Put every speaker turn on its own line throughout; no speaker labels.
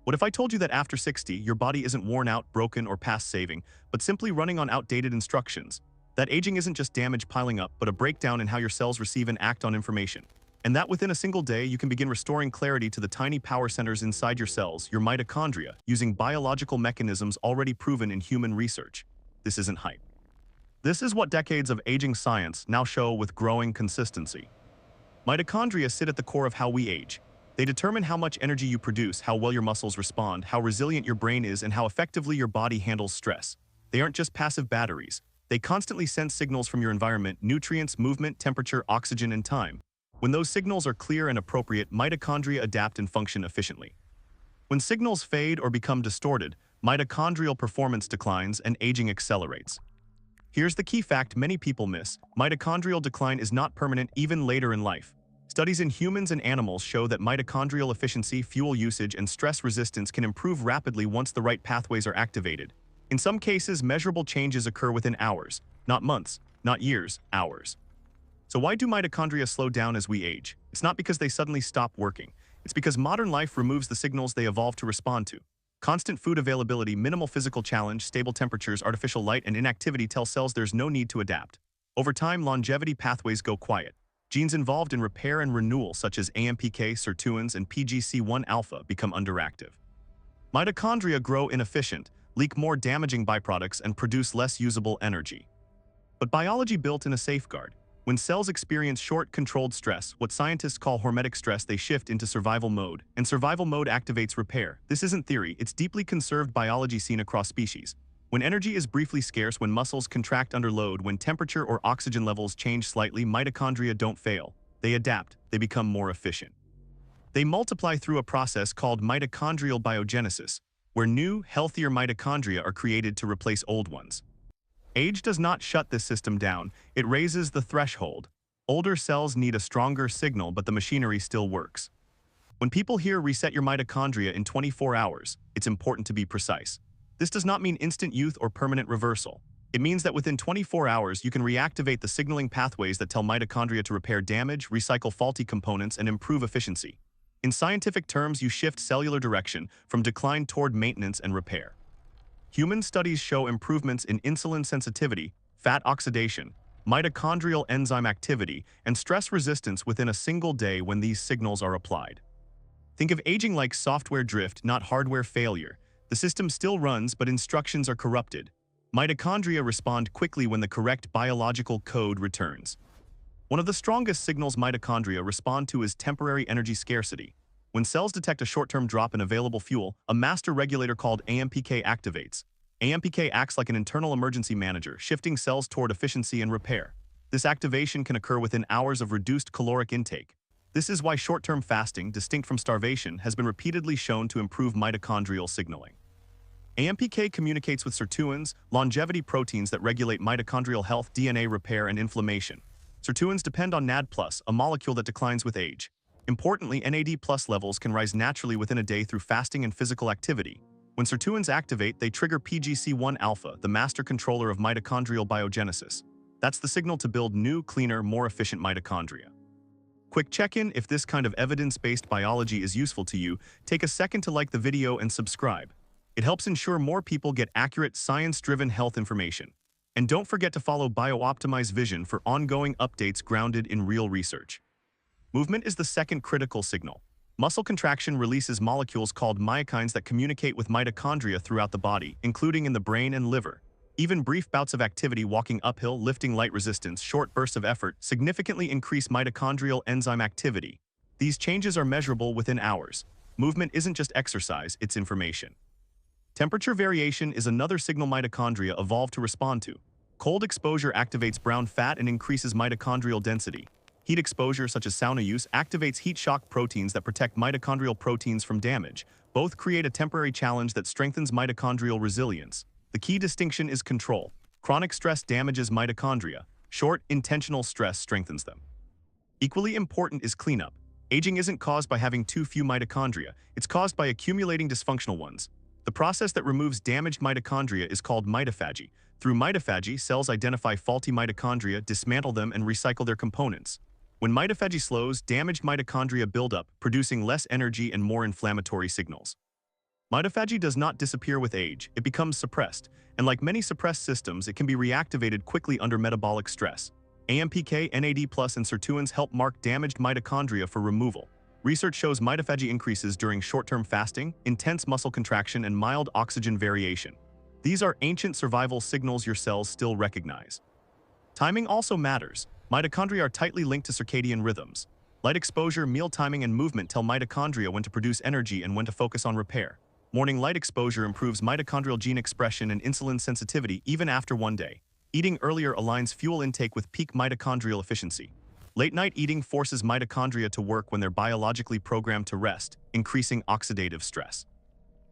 What if I told you that after 60, your body isn't worn out, broken, or past saving, but simply running on outdated instructions? That aging isn't just damage piling up, but a breakdown in how your cells receive and act on information. And that within a single day, you can begin restoring clarity to the tiny power centers inside your cells, your mitochondria, using biological mechanisms already proven in human research. This isn't hype. This is what decades of aging science now show with growing consistency. Mitochondria sit at the core of how we age. They determine how much energy you produce, how well your muscles respond, how resilient your brain is, and how effectively your body handles stress. They aren't just passive batteries. They constantly sense signals from your environment, nutrients, movement, temperature, oxygen, and time. When those signals are clear and appropriate, mitochondria adapt and function efficiently. When signals fade or become distorted, mitochondrial performance declines and aging accelerates. Here's the key fact many people miss. Mitochondrial decline is not permanent even later in life. Studies in humans and animals show that mitochondrial efficiency, fuel usage, and stress resistance can improve rapidly once the right pathways are activated. In some cases, measurable changes occur within hours, not months, not years, hours. So why do mitochondria slow down as we age? It's not because they suddenly stop working. It's because modern life removes the signals they evolved to respond to. Constant food availability, minimal physical challenge, stable temperatures, artificial light, and inactivity tell cells there's no need to adapt. Over time, longevity pathways go quiet. Genes involved in repair and renewal, such as AMPK, sirtuins, and PGC1 alpha, become underactive. Mitochondria grow inefficient, leak more damaging byproducts, and produce less usable energy. But biology built in a safeguard. When cells experience short, controlled stress, what scientists call hormetic stress, they shift into survival mode, and survival mode activates repair. This isn't theory, it's deeply conserved biology seen across species. When energy is briefly scarce, when muscles contract under load, when temperature or oxygen levels change slightly, mitochondria don't fail. They adapt, they become more efficient. They multiply through a process called mitochondrial biogenesis, where new, healthier mitochondria are created to replace old ones. Age does not shut this system down, it raises the threshold. Older cells need a stronger signal, but the machinery still works. When people hear reset your mitochondria in 24 hours, it's important to be precise. This does not mean instant youth or permanent reversal. It means that within 24 hours, you can reactivate the signaling pathways that tell mitochondria to repair damage, recycle faulty components, and improve efficiency. In scientific terms, you shift cellular direction from decline toward maintenance and repair. Human studies show improvements in insulin sensitivity, fat oxidation, mitochondrial enzyme activity, and stress resistance within a single day when these signals are applied. Think of aging like software drift, not hardware failure. The system still runs, but instructions are corrupted. Mitochondria respond quickly when the correct biological code returns. One of the strongest signals mitochondria respond to is temporary energy scarcity. When cells detect a short-term drop in available fuel, a master regulator called AMPK activates. AMPK acts like an internal emergency manager, shifting cells toward efficiency and repair. This activation can occur within hours of reduced caloric intake. This is why short-term fasting, distinct from starvation, has been repeatedly shown to improve mitochondrial signaling. AMPK communicates with sirtuins, longevity proteins that regulate mitochondrial health, DNA repair, and inflammation. Sirtuins depend on NAD+, a molecule that declines with age. Importantly, NAD+ levels can rise naturally within a day through fasting and physical activity. When sirtuins activate, they trigger PGC1 alpha, the master controller of mitochondrial biogenesis. That's the signal to build new, cleaner, more efficient mitochondria. Quick check-in: if this kind of evidence-based biology is useful to you, take a second to like the video and subscribe. It helps ensure more people get accurate, science-driven health information. And don't forget to follow BioOptimize Vision for ongoing updates grounded in real research. Movement is the second critical signal. Muscle contraction releases molecules called myokines that communicate with mitochondria throughout the body, including in the brain and liver. Even brief bouts of activity, walking uphill, lifting light resistance, short bursts of effort, significantly increase mitochondrial enzyme activity. These changes are measurable within hours. Movement isn't just exercise, it's information. Temperature variation is another signal mitochondria evolved to respond to. Cold exposure activates brown fat and increases mitochondrial density. Heat exposure, such as sauna use, activates heat shock proteins that protect mitochondrial proteins from damage. Both create a temporary challenge that strengthens mitochondrial resilience. The key distinction is control. Chronic stress damages mitochondria. Short, intentional stress strengthens them. Equally important is cleanup. Aging isn't caused by having too few mitochondria. It's caused by accumulating dysfunctional ones. The process that removes damaged mitochondria is called mitophagy. Through mitophagy, cells identify faulty mitochondria, dismantle them, and recycle their components. When mitophagy slows, damaged mitochondria build up, producing less energy and more inflammatory signals. Mitophagy does not disappear with age, it becomes suppressed, and like many suppressed systems, it can be reactivated quickly under metabolic stress. AMPK, NAD+, and sirtuins help mark damaged mitochondria for removal. Research shows mitophagy increases during short-term fasting, intense muscle contraction, and mild oxygen variation. These are ancient survival signals your cells still recognize. Timing also matters. Mitochondria are tightly linked to circadian rhythms. Light exposure, meal timing, and movement tell mitochondria when to produce energy and when to focus on repair. Morning light exposure improves mitochondrial gene expression and insulin sensitivity even after one day. Eating earlier aligns fuel intake with peak mitochondrial efficiency. Late-night eating forces mitochondria to work when they're biologically programmed to rest, increasing oxidative stress.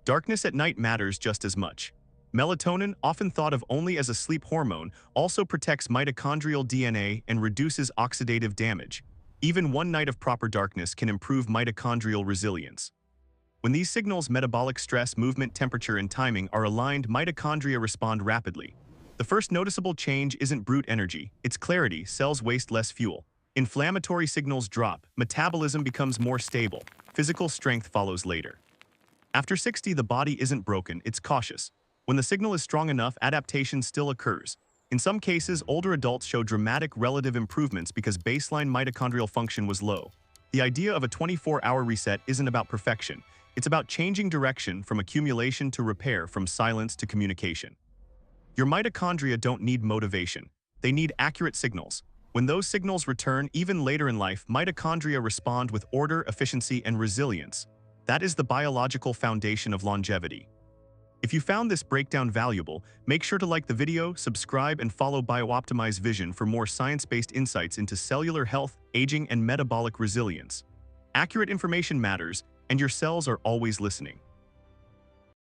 Darkness at night matters just as much. Melatonin, often thought of only as a sleep hormone, also protects mitochondrial DNA and reduces oxidative damage. Even one night of proper darkness can improve mitochondrial resilience. When these signals, metabolic stress, movement, temperature, and timing, are aligned, mitochondria respond rapidly. The first noticeable change isn't brute energy, it's clarity. Cells waste less fuel. Inflammatory signals drop, metabolism becomes more stable, physical strength follows later. After 60, the body isn't broken, it's cautious. When the signal is strong enough, adaptation still occurs. In some cases, older adults show dramatic relative improvements because baseline mitochondrial function was low. The idea of a 24-hour reset isn't about perfection, it's about changing direction from accumulation to repair, from silence to communication. Your mitochondria don't need motivation, they need accurate signals. When those signals return, even later in life, mitochondria respond with order, efficiency, and resilience. That is the biological foundation of longevity. If you found this breakdown valuable, make sure to like the video, subscribe, and follow BioOptimize Vision for more science-based insights into cellular health, aging, and metabolic resilience. Accurate information matters, and your cells are always listening.